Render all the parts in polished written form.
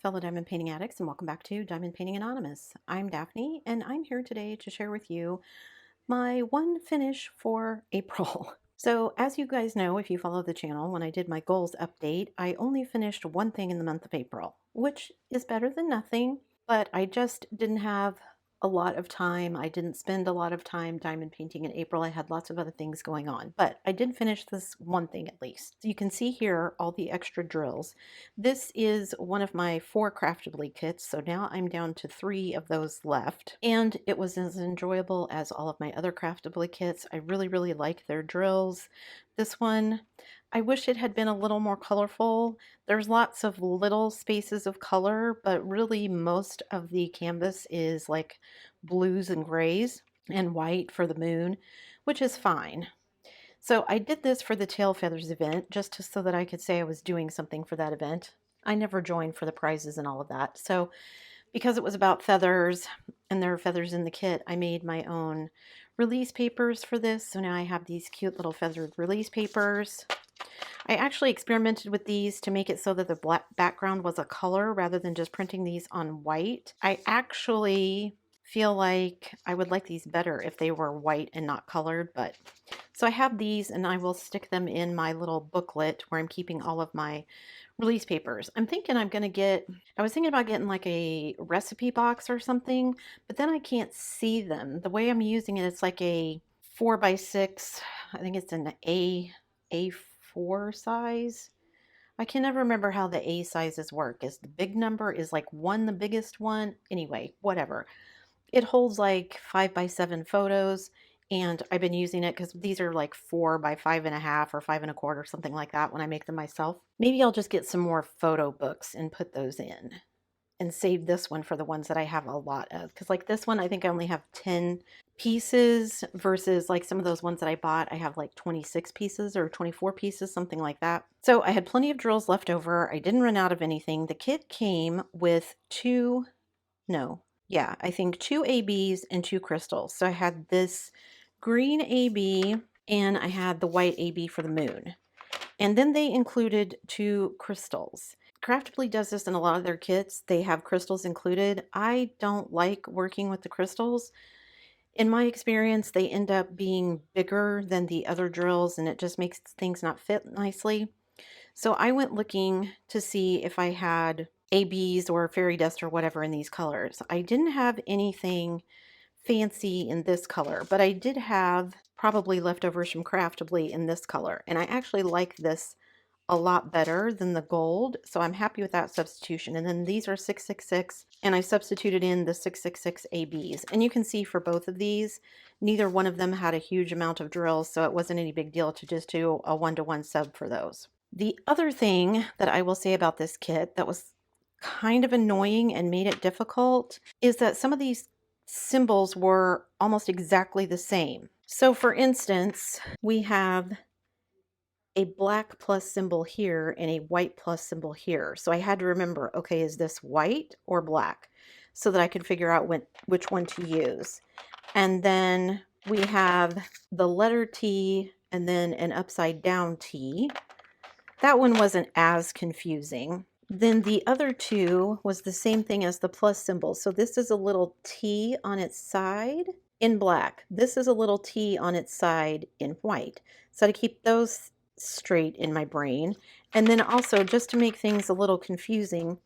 fellow diamond painting addicts, and welcome back to Diamond Painting Anonymous. I'm Daphne, and I'm here today to share with you my one finish for April. So, as you guys know, if you follow the channel, when I did my goals update, I only finished one thing in the month of April, which is better than nothing, but I just didn't have a lot of time. I didn't spend a lot of time diamond painting in April. I had lots of other things going on, but I did finish this one thing at least. So you can see here all the extra drills. This is one of my 4 Craftibly kits, so now I'm down to 3 of those left, and it was as enjoyable as all of my other Craftibly kits. I really like their drills. This one, I wish it had been a little more colorful. There's lots of little spaces of color, but really most of the canvas is like blues and grays and white for the moon, which is fine. So I did this for the Tail Feathers event just so that I could say I was doing something for that event. I never joined for the prizes and all of that. So because it was about feathers and there are feathers in the kit, I made my own release papers for this. So now I have these cute little feathered release papers. I actually experimented with these to make it so that the black background was a color rather than just printing these on white. I actually feel like I would like these better if they were white and not colored, but so I have these and I will stick them in my little booklet where I'm keeping all of my release papers. I'm thinking I was thinking about getting like a recipe box or something, but then I can't see them. The way I'm using it, it's like a 4x6, I think it's an A4 size. I can never remember how the A sizes work. Is the big number is like 1 the biggest one? Anyway, whatever. It holds like 5x7 photos, and I've been using it because these are like 4x5.5 or 5.25, something like that when I make them myself. Maybe I'll just get some more photo books and put those in and save this one for the ones that I have a lot of. Because like this one, I think I only have 10 pieces versus like some of those ones that I bought, I have like 26 pieces or 24 pieces, something like that. So I had plenty of drills left over. I didn't run out of anything. The kit came with I think 2 ABs and 2 crystals. So I had this green AB and I had the white AB for the moon. And then they included 2 crystals. Craftibly does this in a lot of their kits. They have crystals included. I don't like working with the crystals. In my experience, they end up being bigger than the other drills and it just makes things not fit nicely. So I went looking to see if I had ABs or fairy dust or whatever in these colors. I didn't have anything fancy in this color, but I did have probably leftovers from Craftibly in this color. And I actually like this a lot better than the gold, so I'm happy with that substitution. And then these are 666, and I substituted in the 666 ABs. And you can see for both of these, neither one of them had a huge amount of drills, so it wasn't any big deal to just do a 1-to-1 sub for those. The other thing that I will say about this kit that was kind of annoying and made it difficult is that some of these symbols were almost exactly the same. So for instance, we have a black plus symbol here and a white plus symbol here. So I had to remember, okay, is this white or black? So that I could figure out which one to use. And then we have the letter T and then an upside down T. That one wasn't as confusing. Then the other 2 was the same thing as the plus symbol. So this is a little T on its side in black. This is a little T on its side in white. So to keep those straight in my brain. And then also, just to make things a little confusing,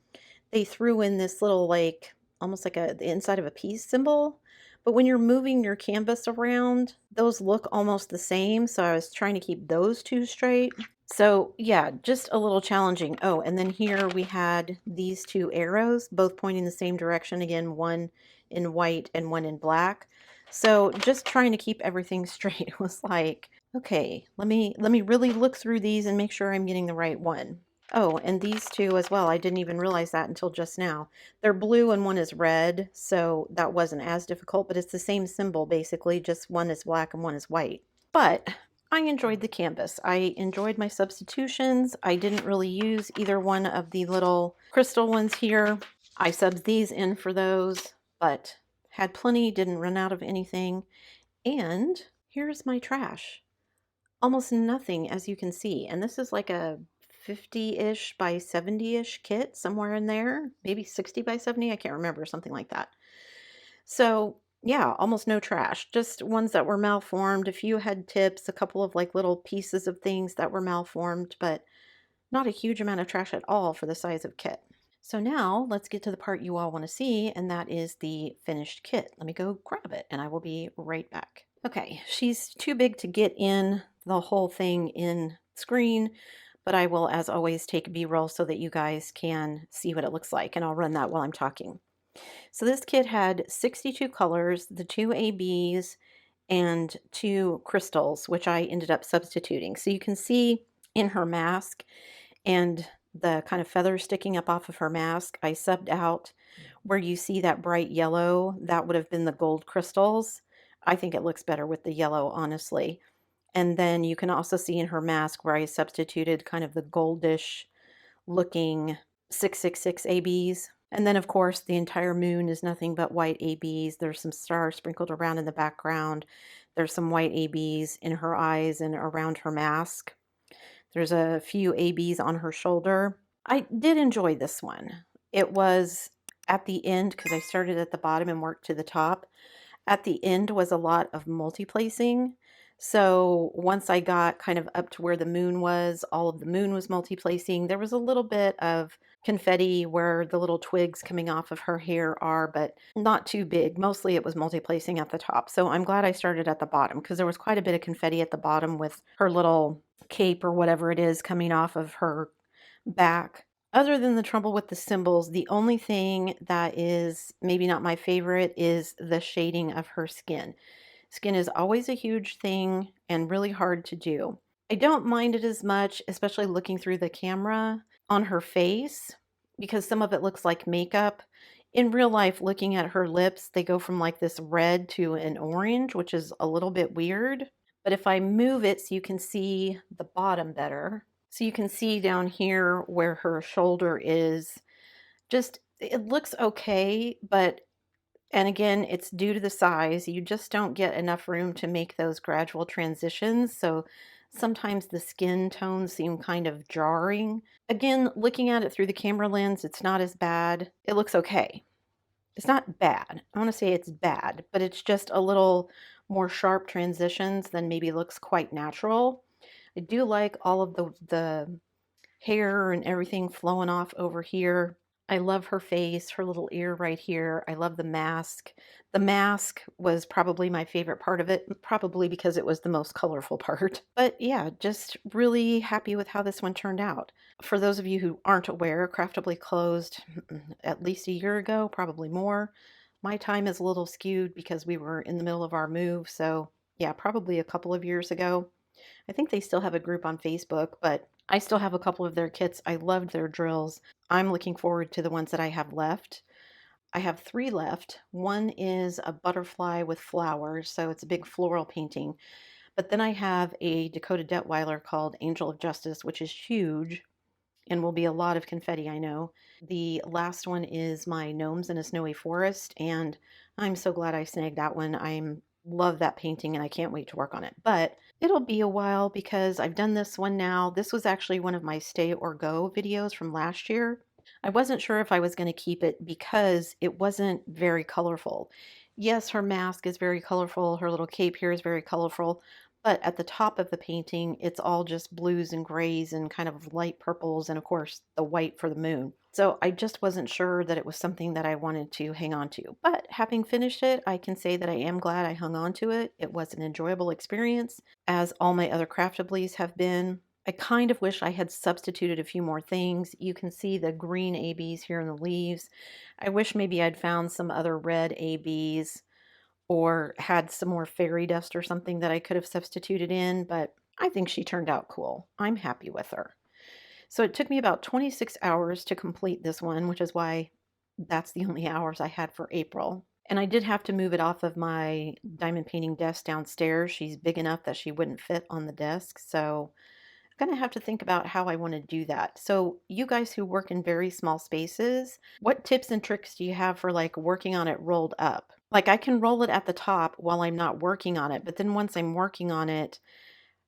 they threw in this little like almost like the inside of a peace symbol. But when you're moving your canvas around, those look almost the same. So I was trying to keep those 2 straight. So yeah, just a little challenging. Oh, and then here we had these 2 arrows, both pointing the same direction. Again, one in white and one in black. So just trying to keep everything straight was like, okay, let me really look through these and make sure I'm getting the right one. Oh, and these 2 as well. I didn't even realize that until just now. They're blue and one is red, so that wasn't as difficult, but it's the same symbol basically, just one is black and one is white. But I enjoyed the canvas. I enjoyed my substitutions. I didn't really use either one of the little crystal ones here. I subbed these in for those, but had plenty, didn't run out of anything. And here's my trash. Almost nothing, as you can see. And this is like a 50-ish by 70-ish kit, somewhere in there, maybe 60 by 70, I can't remember, something like that. So yeah, almost no trash, just ones that were malformed. A few had tips, a couple of like little pieces of things that were malformed, but not a huge amount of trash at all for the size of kit. So now let's get to the part you all want to see, and that is the finished kit. Let me go grab it and I will be right back. Okay, she's too big to get in the whole thing in screen, but I will, as always, take B-roll so that you guys can see what it looks like, and I'll run that while I'm talking. So this kit had 62 colors, the 2 ABs, and 2 crystals, which I ended up substituting. So you can see in her mask and the kind of feathers sticking up off of her mask, I subbed out where you see that bright yellow, that would have been the gold crystals. I think it looks better with the yellow, honestly. And then you can also see in her mask where I substituted kind of the goldish looking 666 ABs. And then, of course, the entire moon is nothing but white ABs. There's some stars sprinkled around in the background. There's some white ABs in her eyes and around her mask. There's a few ABs on her shoulder. I did enjoy this one. It was at the end, because I started at the bottom and worked to the top. At the end was a lot of multi-placing. So once I got kind of up to where the moon was, all of the moon was multi-placing. There was a little bit of confetti where the little twigs coming off of her hair are, but not too big. Mostly it was multi-placing at the top. So I'm glad I started at the bottom because there was quite a bit of confetti at the bottom with her little cape or whatever it is coming off of her back. Other than the trouble with the symbols, the only thing that is maybe not my favorite is the shading of her skin. Skin is always a huge thing and really hard to do. I don't mind it as much, especially looking through the camera on her face, because some of it looks like makeup. In real life, looking at her lips, they go from like this red to an orange, which is a little bit weird. But if I move it so you can see the bottom better, so you can see down here where her shoulder is, just it looks okay, but and again, it's due to the size. You just don't get enough room to make those gradual transitions. So sometimes the skin tones seem kind of jarring. Again, looking at it through the camera lens, it's not as bad. It looks okay. It's not bad. I want to say it's bad, but it's just a little more sharp transitions than maybe looks quite natural. I do like all of the hair and everything flowing off over here. I love her face, her little ear right here. I love the mask. The mask was probably my favorite part of it, probably because it was the most colorful part. But yeah, just really happy with how this one turned out. For those of you who aren't aware, Craftibly closed at least a year ago, probably more. My time is a little skewed because we were in the middle of our move, so yeah, probably a couple of years ago. I think they still have a group on Facebook, but I still have a couple of their kits. I loved their drills. I'm looking forward to the ones that I have left. I have 3 left. One is a butterfly with flowers, so it's a big floral painting. But then I have a Dakota Detweiler called Angel of Justice, which is huge and will be a lot of confetti, I know. The last one is my Gnomes in a Snowy Forest, and I'm so glad I snagged that one. I love that painting and I can't wait to work on it. But it'll be a while because I've done this one now. This was actually one of my stay or go videos from last year. I wasn't sure if I was going to keep it because it wasn't very colorful. Yes, her mask is very colorful. Her little cape here is very colorful. But at the top of the painting, it's all just blues and grays and kind of light purples and, of course, the white for the moon. So I just wasn't sure that it was something that I wanted to hang on to. But having finished it, I can say that I am glad I hung on to it. It was an enjoyable experience, as all my other Craftablys have been. I kind of wish I had substituted a few more things. You can see the green ABs here in the leaves. I wish maybe I'd found some other red ABs or had some more fairy dust or something that I could have substituted in, but I think she turned out cool. I'm happy with her. So it took me about 26 hours to complete this one, which is why that's the only hours I had for April. And I did have to move it off of my diamond painting desk downstairs. She's big enough that she wouldn't fit on the desk, so I'm going to have to think about how I want to do that. So you guys who work in very small spaces, what tips and tricks do you have for like working on it rolled up? Like I can roll it at the top while I'm not working on it, but then once I'm working on it,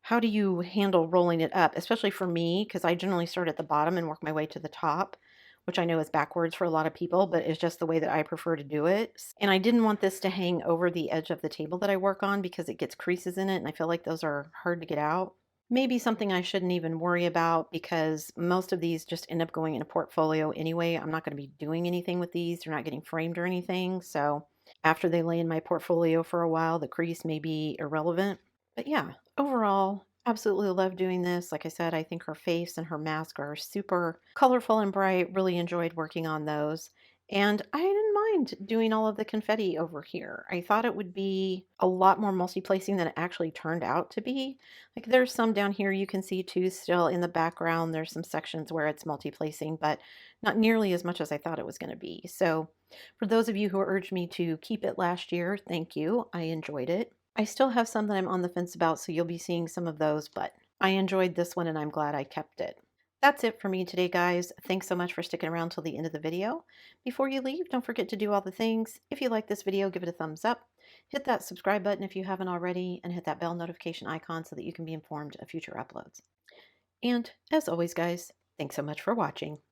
how do you handle rolling it up, especially for me, because I generally start at the bottom and work my way to the top, which I know is backwards for a lot of people, but it's just the way that I prefer to do it. And I didn't want this to hang over the edge of the table that I work on because it gets creases in it, and I feel like those are hard to get out. Maybe something I shouldn't even worry about because most of these just end up going in a portfolio anyway. I'm not going to be doing anything with these. They're not getting framed or anything. So after they lay in my portfolio for a while, the crease may be irrelevant. But yeah, overall, absolutely love doing this. Like I said, I think her face and her mask are super colorful and bright. Really enjoyed working on those. And I didn't mind doing all of the confetti over here. I thought it would be a lot more multi-placing than it actually turned out to be. Like there's some down here you can see too still in the background. There's some sections where it's multi-placing, but not nearly as much as I thought it was going to be. So for those of you who urged me to keep it last year, thank you. I enjoyed it. I still have some that I'm on the fence about, so you'll be seeing some of those, but I enjoyed this one and I'm glad I kept it. That's it for me today, guys. Thanks so much for sticking around till the end of the video. Before you leave, don't forget to do all the things. If you like this video, give it a thumbs up. Hit that subscribe button if you haven't already, and hit that bell notification icon so that you can be informed of future uploads. And as always, guys, thanks so much for watching.